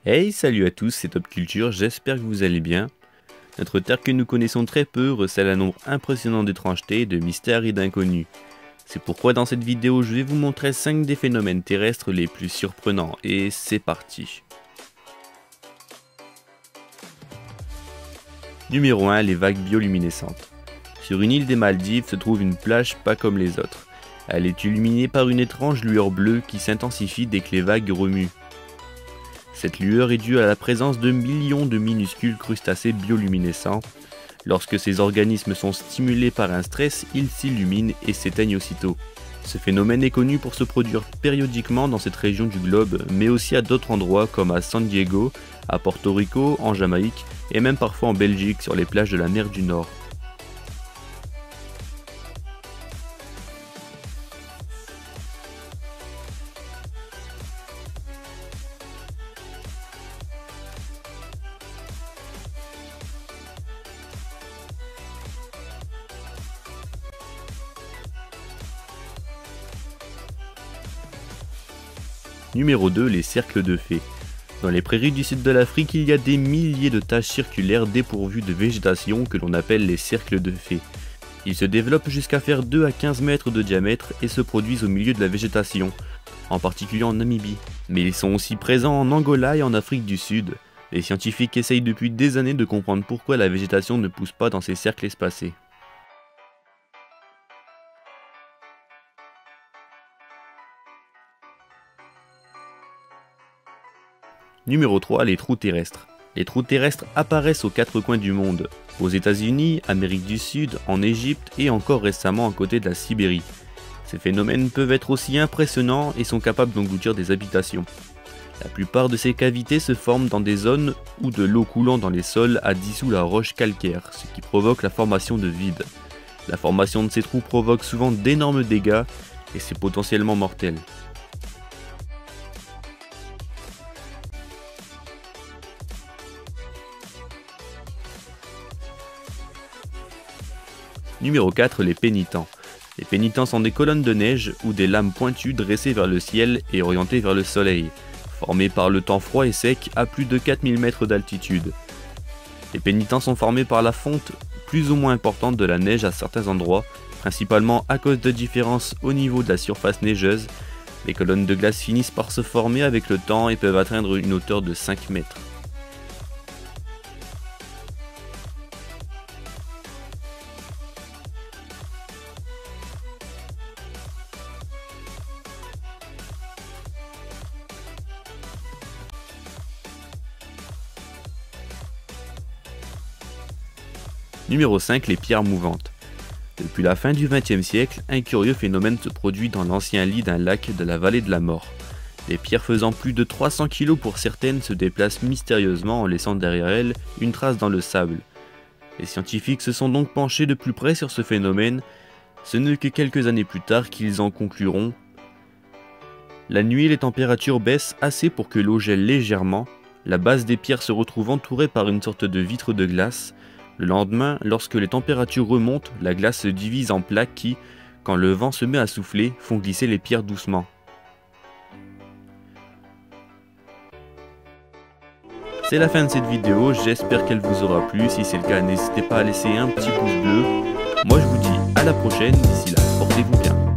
Hey, salut à tous, c'est Top Culture, j'espère que vous allez bien. Notre Terre que nous connaissons très peu recèle un nombre impressionnant d'étrangetés, de mystères et d'inconnus. C'est pourquoi dans cette vidéo je vais vous montrer 5 des phénomènes terrestres les plus surprenants, et c'est parti. Numéro 1, les vagues bioluminescentes. Sur une île des Maldives se trouve une plage pas comme les autres. Elle est illuminée par une étrange lueur bleue qui s'intensifie dès que les vagues remuent. Cette lueur est due à la présence de millions de minuscules crustacés bioluminescents. Lorsque ces organismes sont stimulés par un stress, ils s'illuminent et s'éteignent aussitôt. Ce phénomène est connu pour se produire périodiquement dans cette région du globe, mais aussi à d'autres endroits comme à San Diego, à Porto Rico, en Jamaïque et même parfois en Belgique sur les plages de la mer du Nord. Numéro 2, les cercles de fées. Dans les prairies du sud de l'Afrique, il y a des milliers de taches circulaires dépourvues de végétation que l'on appelle les cercles de fées. Ils se développent jusqu'à faire 2 à 15 mètres de diamètre et se produisent au milieu de la végétation, en particulier en Namibie. Mais ils sont aussi présents en Angola et en Afrique du Sud. Les scientifiques essayent depuis des années de comprendre pourquoi la végétation ne pousse pas dans ces cercles espacés. Numéro 3, les trous terrestres. Les trous terrestres apparaissent aux 4 coins du monde, aux États-Unis, Amérique du Sud, en Égypte et encore récemment à côté de la Sibérie. Ces phénomènes peuvent être aussi impressionnants et sont capables d'engloutir des habitations. La plupart de ces cavités se forment dans des zones où de l'eau coulant dans les sols a dissous la roche calcaire, ce qui provoque la formation de vides. La formation de ces trous provoque souvent d'énormes dégâts et c'est potentiellement mortel. Numéro 4, les pénitents. Les pénitents sont des colonnes de neige ou des lames pointues dressées vers le ciel et orientées vers le soleil, formées par le temps froid et sec à plus de 4000 mètres d'altitude. Les pénitents sont formés par la fonte plus ou moins importante de la neige à certains endroits, principalement à cause de différences au niveau de la surface neigeuse. Les colonnes de glace finissent par se former avec le temps et peuvent atteindre une hauteur de 5 mètres. Numéro 5, les pierres mouvantes. Depuis la fin du XXe siècle, un curieux phénomène se produit dans l'ancien lit d'un lac de la vallée de la mort. Les pierres faisant plus de 300 kg pour certaines se déplacent mystérieusement en laissant derrière elles une trace dans le sable. Les scientifiques se sont donc penchés de plus près sur ce phénomène. Ce n'est que quelques années plus tard qu'ils en concluront. La nuit, les températures baissent assez pour que l'eau gèle légèrement. La base des pierres se retrouve entourée par une sorte de vitre de glace. Le lendemain, lorsque les températures remontent, la glace se divise en plaques qui, quand le vent se met à souffler, font glisser les pierres doucement. C'est la fin de cette vidéo, j'espère qu'elle vous aura plu. Si c'est le cas, n'hésitez pas à laisser un petit pouce bleu. Moi je vous dis à la prochaine, d'ici là, portez-vous bien.